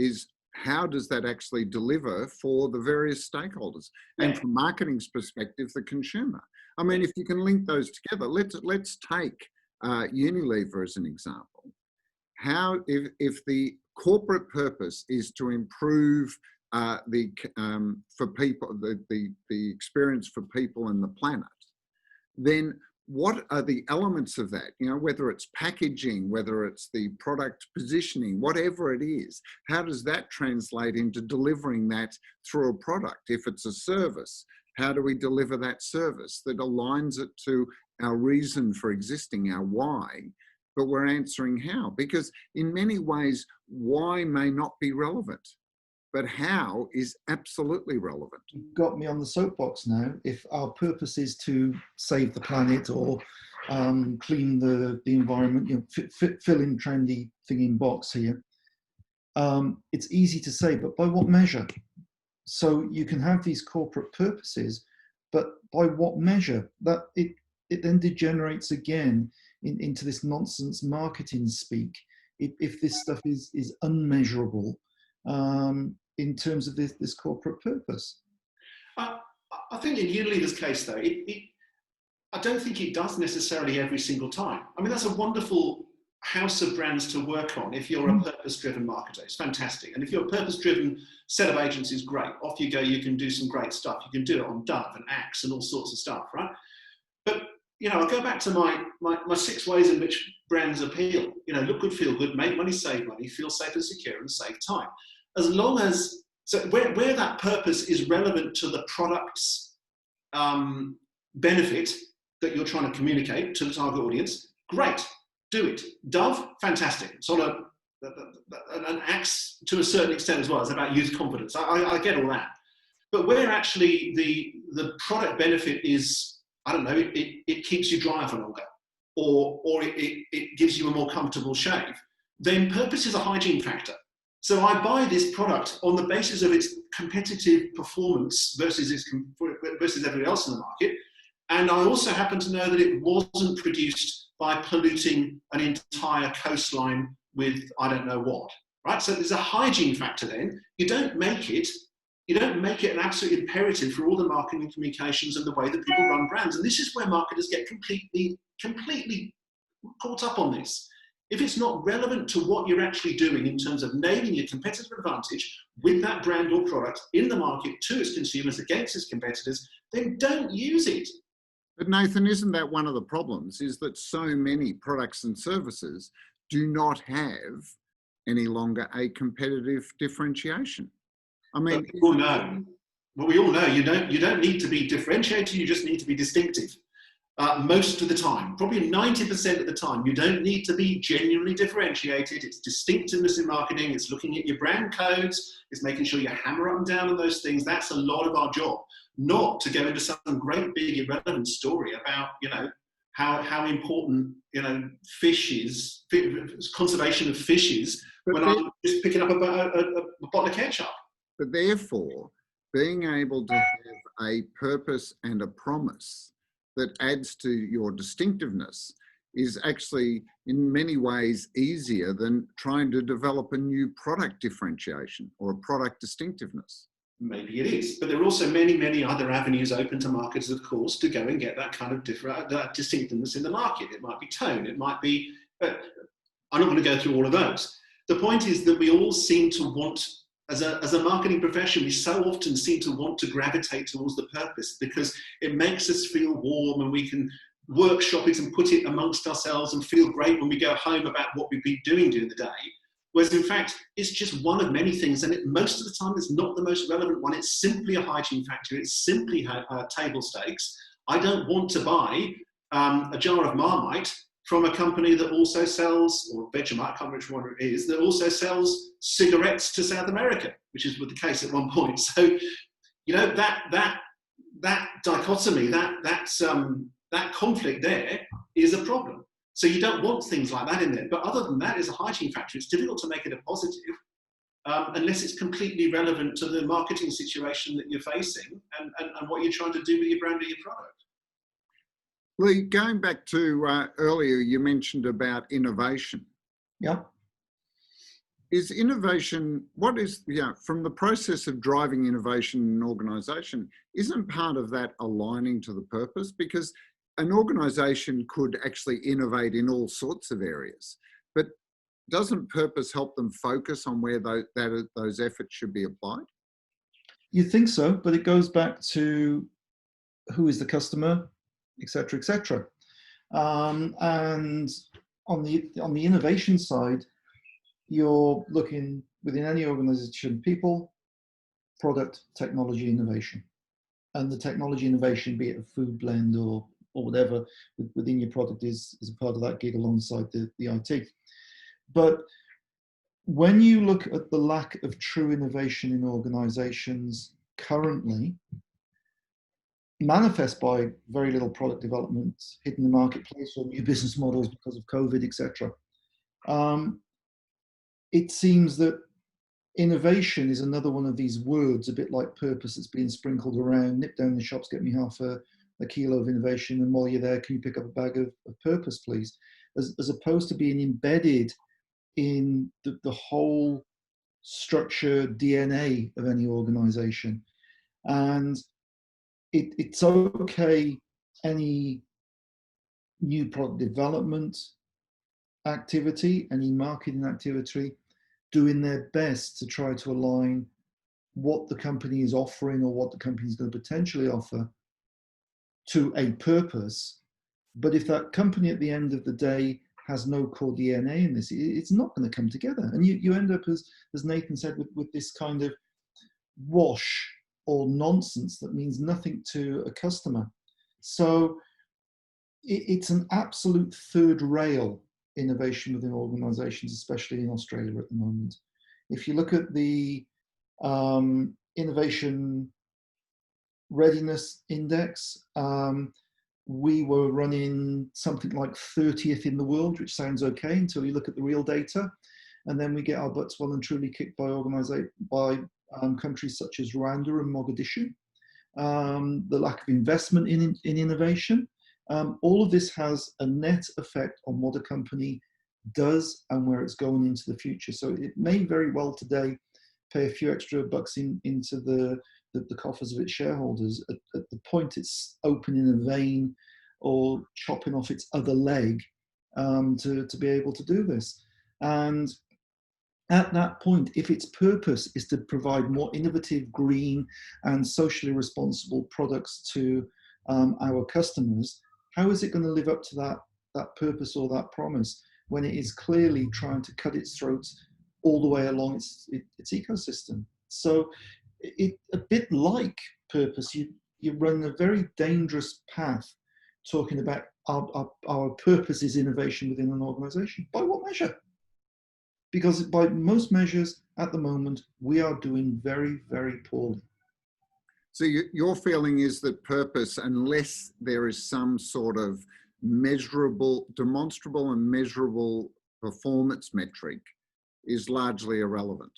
does that actually deliver for the various stakeholders? And from marketing's perspective, the consumer. I mean, if you can link those together, let's take Unilever as an example. How, if the corporate purpose is to improve for people, the experience for people and the planet, then what are the elements of that? Whether it's packaging, whether it's the product positioning, whatever it is, how does that translate into delivering that through a product? If it's a service, How do we deliver that service that aligns it to our reason for existing, our why, but we're answering how? Because in many ways, why may not be relevant, but how is absolutely relevant. You've got me on the soapbox now. If our purpose is to save the planet or clean the environment, you know, fill in trendy thing in box here, it's easy to say, but by what measure? So you can have these corporate purposes, but by what measure? That it then degenerates again into this nonsense marketing speak. If this stuff is unmeasurable in terms of this corporate purpose. I think in Unilever's case, though, I don't think it does necessarily every single time. I mean, that's a wonderful house of brands to work on if you're a purpose-driven marketer. It's fantastic. And if you're a purpose-driven set of agencies, great. Off you go, you can do some great stuff. You can do it on Dove and Axe and all sorts of stuff, right? But, you know, I'll go back to my 6 ways in which brands appeal. You know, look good, feel good, make money, save money, feel safe and secure, and save time. As long as, so where that purpose is relevant to the product's benefit that you're trying to communicate to the target audience, great. Do it. Dove, fantastic. Sort of an Axe to a certain extent as well. It's about youth confidence. I get all that. But where actually the product benefit is, I don't know, it keeps you dry for longer, or it gives you a more comfortable shave, then purpose is a hygiene factor. So I buy this product on the basis of its competitive performance versus everybody else in the market. And I also happen to know that it wasn't produced by polluting an entire coastline with I don't know what, right? So there's a hygiene factor then. You don't make it an absolute imperative for all the marketing communications and the way that people run brands. And this is where marketers get completely caught up on this. If it's not relevant to what you're actually doing in terms of nailing your competitive advantage with that brand or product in the market to its consumers against its competitors, then don't use it. But Nathan, isn't that one of the problems, is that so many products and services do not have any longer a competitive differentiation? I mean, we all know you don't need to be differentiated, you just need to be distinctive. Most of the time, probably 90% of the time, you don't need to be genuinely differentiated. It's distinctiveness in marketing, it's looking at your brand codes, it's making sure you hammer up and down on those things. That's a lot of our job. Not to go into some great big irrelevant story about, you know, how important, you know, fish is, conservation of fish is, when I'm just picking up a bottle of ketchup. But therefore, being able to have a purpose and a promise that adds to your distinctiveness is actually in many ways easier than trying to develop a new product differentiation or a product distinctiveness. Maybe it is, but there are also many, many other avenues open to marketers, of course, to go and get that kind of distinctiveness in the market. It might be tone, it might be, I'm not going to go through all of those. The point is that we all seem to want, as a marketing profession, we so often seem to want to gravitate towards the purpose because it makes us feel warm and we can workshop it and put it amongst ourselves and feel great when we go home about what we've been doing during the day. Whereas in fact, it's just one of many things, and most of the time it's not the most relevant one. It's simply a hygiene factor. It's simply table stakes. I don't want to buy a jar of Marmite from a company that also sells, or Vegemite, I can't remember which one it is, that also sells cigarettes to South America, which is the case at one point. So, you know, that dichotomy, that conflict there is a problem. So you don't want things like that in there. But other than that, it's a hygiene factor. It's difficult to make it a positive unless it's completely relevant to the marketing situation that you're facing and what you're trying to do with your brand or your product. Lee, going back to earlier, you mentioned about innovation. Yeah. Is innovation, what is, from the process of driving innovation in an organisation, isn't part of that aligning to the purpose? Because an organisation could actually innovate in all sorts of areas, but doesn't purpose help them focus on where those efforts should be applied? You think so, but it goes back to who is the customer, et cetera, et cetera. And on the innovation side, you're looking within any organisation, people, product, technology, innovation. and the technology innovation, be it a food blend or whatever within your product, is a part of that gig alongside the IT. But when you look at the lack of true innovation in organizations currently, manifest by very little product development, hitting the marketplace or new business models because of COVID, etc. It seems that innovation is another one of these words, a bit like purpose, that's being sprinkled around. Nip down the shops, get me half a kilo of innovation, and while you're there, can you pick up a bag of purpose, please? As opposed to being embedded in the whole structure, DNA of any organization. And it's okay, any new product development activity, any marketing activity, doing their best to try to align what the company is offering or what the company is going to potentially offer to a purpose. But if that company at the end of the day has no core DNA in this, it's not going to come together. And you end up, as Nathan said, with this kind of wash or nonsense that means nothing to a customer. So it's an absolute third rail innovation within organizations, especially in Australia at the moment. If you look at the innovation readiness index, we were running something like 30th in the world, which sounds okay until you look at the real data. And then we get our butts well and truly kicked by countries such as Rwanda and Mogadishu. The lack of investment in innovation. All of this has a net effect on what a company does and where it's going into the future. So it may very well today pay a few extra bucks into the coffers of its shareholders at the point it's opening a vein or chopping off its other leg to be able to do this. And at that point, if its purpose is to provide more innovative, green, and socially responsible products to our customers, how is it going to live up to that purpose or that promise when it is clearly trying to cut its throat all the way along its ecosystem? So a bit like purpose, you run a very dangerous path talking about our purpose is innovation within an organization. By what measure? Because by most measures at the moment, we are doing very, very poorly. So your feeling is that purpose, unless there is some sort of measurable, demonstrable and measurable performance metric, is largely irrelevant.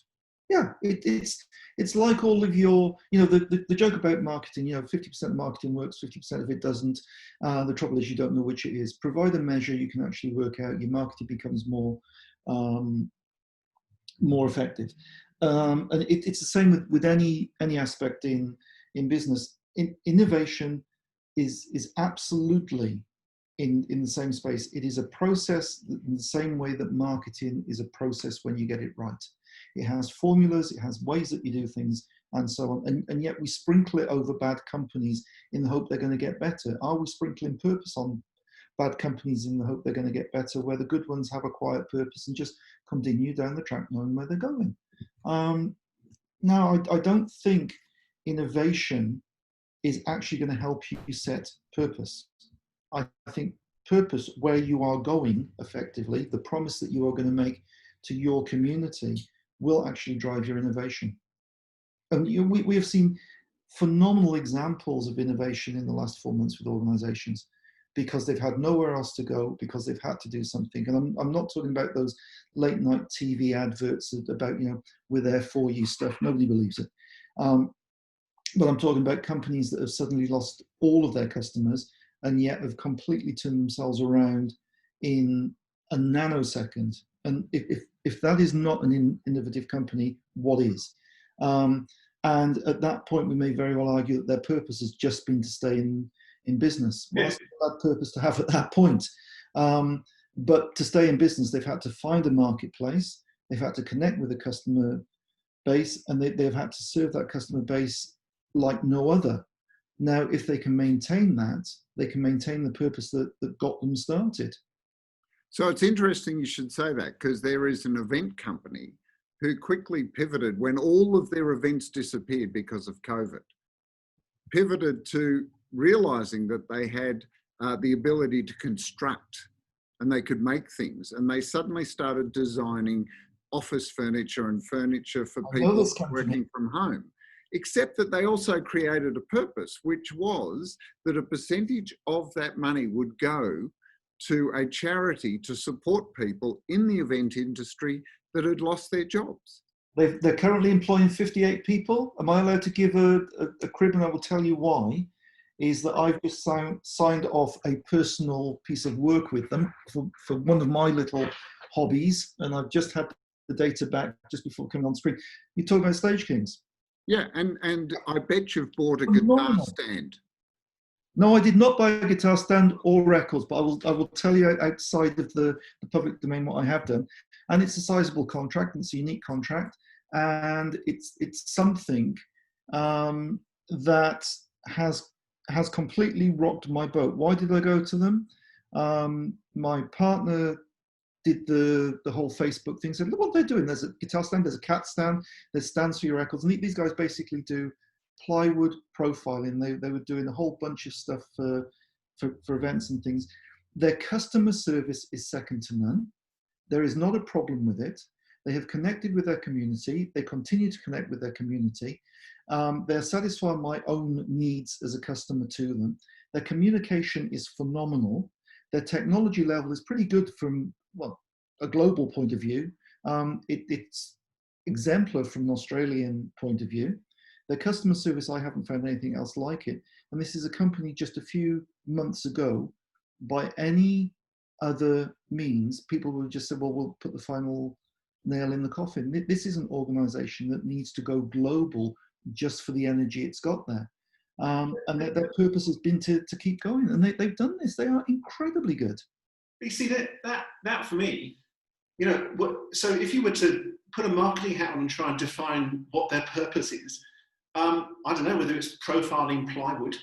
Yeah, it's like all of your, the joke about marketing, 50% of marketing works, 50% of it doesn't. The trouble is you don't know which it is. Provide a measure you can actually work out, your marketing becomes more effective. And it's the same with any aspect in business. Innovation is absolutely in the same space. It is a process in the same way that marketing is a process when you get it right. It has formulas, it has ways that you do things, and so on. And yet we sprinkle it over bad companies in the hope they're going to get better. Are we sprinkling purpose on bad companies in the hope they're going to get better, where the good ones have a quiet purpose and just continue down the track knowing where they're going? Now, I don't think innovation is actually going to help you set purpose. I think purpose, where you are going effectively, the promise that you are going to make to your community, will actually drive your innovation. And we have seen phenomenal examples of innovation in the last 4 months with organizations because they've had nowhere else to go, because they've had to do something. And I'm not talking about those late night TV adverts about, we're there for you stuff. Nobody believes it. But I'm talking about companies that have suddenly lost all of their customers and yet have completely turned themselves around in a nanosecond. And if that is not an innovative company, what is? And at that point, we may very well argue that their purpose has just been to stay in business. Well, that's not that purpose to have at that point. But to stay in business, they've had to find a marketplace, they've had to connect with the customer base, and they've had to serve that customer base like no other. Now, if they can maintain that, they can maintain the purpose that got them started. So it's interesting you should say that, because there is an event company who quickly pivoted when all of their events disappeared because of COVID. pivoted to realizing that they had the ability to construct and they could make things. And they suddenly started designing office furniture and furniture for people working from home. Except that they also created a purpose, which was that a percentage of that money would go to a charity to support people in the event industry that had lost their jobs. They're currently employing 58 people. Am I allowed to give a crib, and I will tell you why? Is that I've just signed off a personal piece of work with them for one of my little hobbies, and I've just had the data back just before coming on screen. You're talking about Stage Kings. Yeah, and I bet you've bought a guitar stand. No, I did not buy a guitar stand or records, but I will tell you outside of the public domain what I have done. And it's a sizable contract, and it's a unique contract, and it's something that has completely rocked my boat. Why did I go to them? My partner did the whole Facebook thing, said, look what they're doing. There's a guitar stand, there's a cat stand, there's stands for your records. And these guys basically do plywood profiling. They were doing a whole bunch of stuff for events and things. Their customer service is second to none. There is not a problem with it. They have connected with their community. They continue to connect with their community. They're satisfying my own needs as a customer to them. Their communication is phenomenal. Their technology level is pretty good from, well, a global point of view. It's exemplar from an Australian point of view. Their customer service, I haven't found anything else like it. And this is a company just a few months ago, by any other means, people would just say, well, we'll put the final nail in the coffin. This is an organization that needs to go global just for the energy it's got there. And their purpose has been to keep going. And they've done this. They are incredibly good. You see, that for me, you know, so if you were to put a marketing hat on and try and define what their purpose is, I don't know whether it's profiling plywood,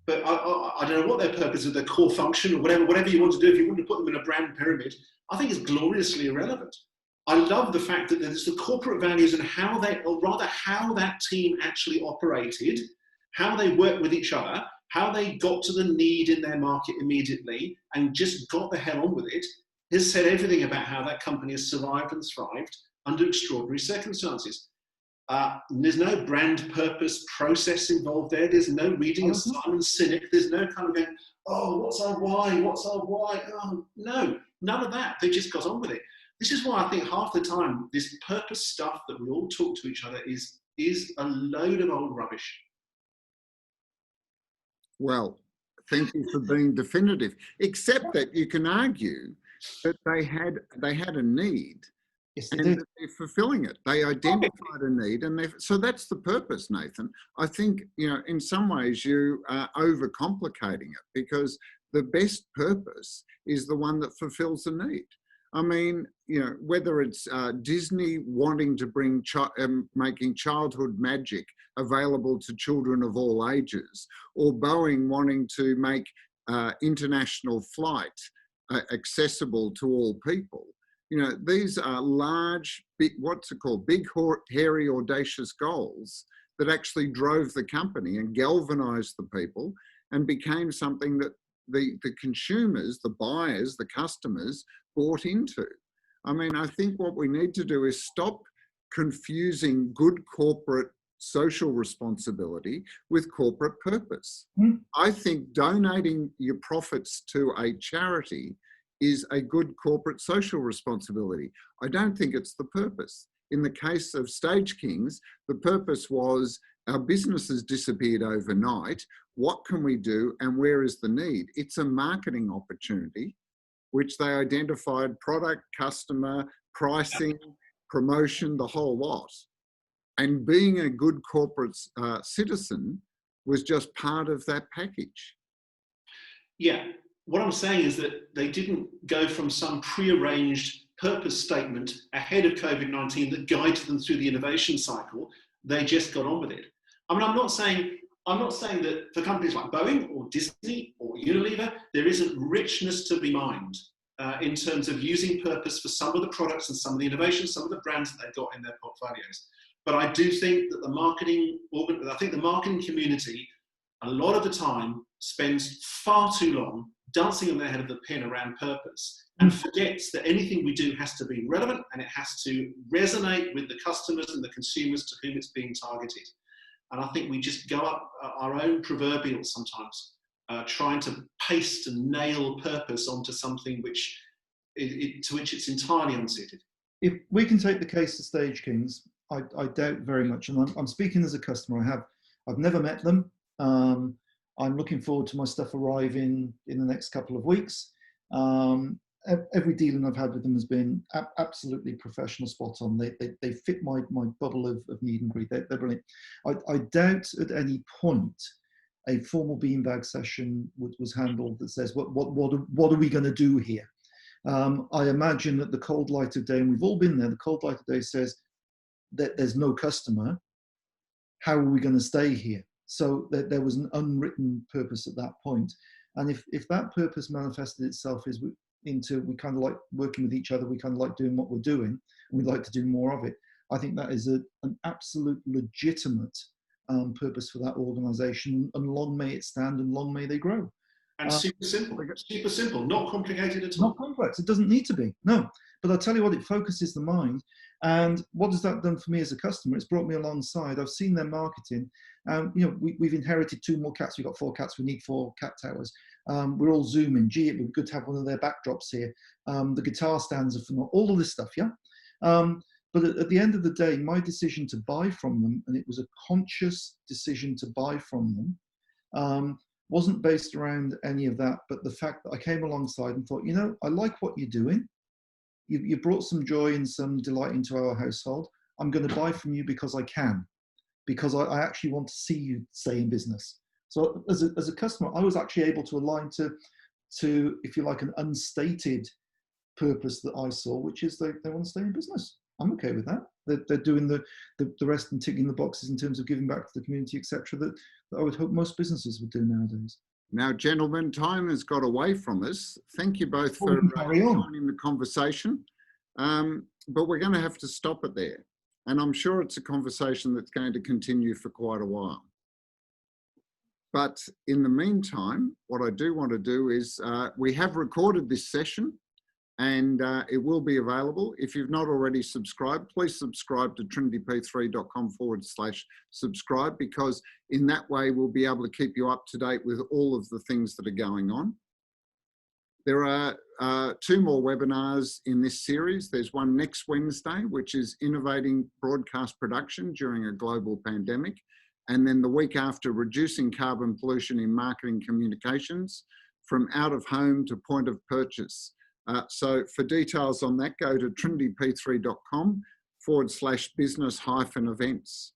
but I don't know what their purpose is, their core function, or whatever you want to do. If you want to put them in a brand pyramid, I think it's gloriously irrelevant. I love the fact that there's the corporate values and how that team actually operated, how they worked with each other, how they got to the need in their market immediately and just got the hell on with it, has said everything about how that company has survived and thrived under extraordinary circumstances. There's no brand purpose process involved there. There's no reading of Simon Sinek. There's no kind of going, oh, what's our why? What's our why? Oh, no, none of that. They just got on with it. This is why I think half the time this purpose stuff that we all talk to each other is a load of old rubbish. Well, thank you for being definitive, except that you can argue that they had a need. Yes, and that they're fulfilling it. They identified a need, and so that's the purpose, Nathan. I think, you know, in some ways you are overcomplicating it, because the best purpose is the one that fulfills the need. I mean, you know, whether it's Disney wanting to bring making childhood magic available to children of all ages, or Boeing wanting to make international flight accessible to all people. You know, these are large, big, big, hairy, audacious goals that actually drove the company and galvanized the people and became something that the consumers, the buyers, the customers bought into. I mean, I think what we need to do is stop confusing good corporate social responsibility with corporate purpose. I think donating your profits to a charity is a good corporate social responsibility. I don't think it's the purpose. In the case of Stage Kings, the purpose was our business has disappeared overnight. What can we do and where is the need? It's a marketing opportunity, which they identified product, customer, pricing, promotion, the whole lot. And being a good corporate citizen was just part of that package. Yeah. What I'm saying is that they didn't go from some prearranged purpose statement ahead of COVID-19 that guided them through the innovation cycle. They just got on with it. I mean, I'm not saying that for companies like Boeing or Disney or Unilever, there isn't richness to be mined in terms of using purpose for some of the products and some of the innovations, some of the brands that they've got in their portfolios. But I do think that the marketing community a lot of the time spends far too long dancing on their head of the pin around purpose and forgets that anything we do has to be relevant and it has to resonate with the customers and the consumers to whom it's being targeted. And I think we just go up our own proverbial sometimes, trying to paste and nail purpose onto something which to which it's entirely unsuited. If we can take the case of Stage Kings, I doubt very much, and I'm speaking as a customer. I've never met them. I'm looking forward to my stuff arriving in the next couple of weeks. Every dealing I've had with them has been absolutely professional, spot on. They fit my bubble of need and greed. They're brilliant. I doubt at any point a formal beanbag session was handled that says what are we going to do here. I imagine that the cold light of day, and we've all been there, the cold light of day says that there's no customer. How are we going to stay here? So there was an unwritten purpose at that point. And if that purpose manifested itself into we kind of like working with each other, we kind of like doing what we're doing, and we'd like to do more of it, I think that is an absolute legitimate purpose for that organisation, and long may it stand and long may they grow. And super simple, not complicated at all. Not complex, it doesn't need to be, no. But I'll tell you what, it focuses the mind. And what has that done for me as a customer? It's brought me alongside. I've seen their marketing. We've inherited 2 more cats. We've got 4 cats. We need 4 cat towers. We're all zooming. Gee, it would be good to have one of their backdrops here. The guitar stands are phenomenal. All of this stuff, yeah? But at the end of the day, my decision to buy from them, and it was a conscious decision to buy from them, wasn't based around any of that, but the fact that I came alongside and thought, I like what you're doing. You brought some joy and some delight into our household. I'm going to buy from you because I can, because I actually want to see you stay in business. So as a customer, I was actually able to align to, if you like, an unstated purpose that I saw, which is they want to stay in business. I'm okay with that. They're doing the rest and ticking the boxes in terms of giving back to the community, etc. That I would hope most businesses would do nowadays. Now, gentlemen, time has got away from us. Thank you both for joining the conversation. But we're going to have to stop it there. And I'm sure it's a conversation that's going to continue for quite a while. But in the meantime, what I do want to do is we have recorded this session, and it will be available. If you've not already subscribed, please subscribe to trinityp3.com/subscribe, because in that way we'll be able to keep you up to date with all of the things that are going on. There are 2 more webinars in this series. There's one next Wednesday, which is Innovating Broadcast Production During a Global Pandemic. And then the week after, Reducing Carbon Pollution in Marketing Communications from Out of Home to Point of Purchase. So for details on that, go to trinityp3.com/business-events.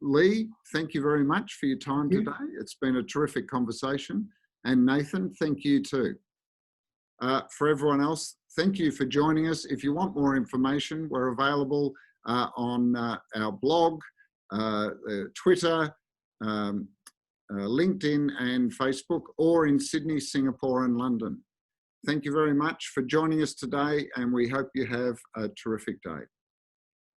Lee, thank you very much for your time today. It's been a terrific conversation. And Nathan, thank you too. For everyone else, thank you for joining us. If you want more information, we're available on our blog, Twitter, LinkedIn and Facebook, or in Sydney, Singapore and London. Thank you very much for joining us today, and we hope you have a terrific day.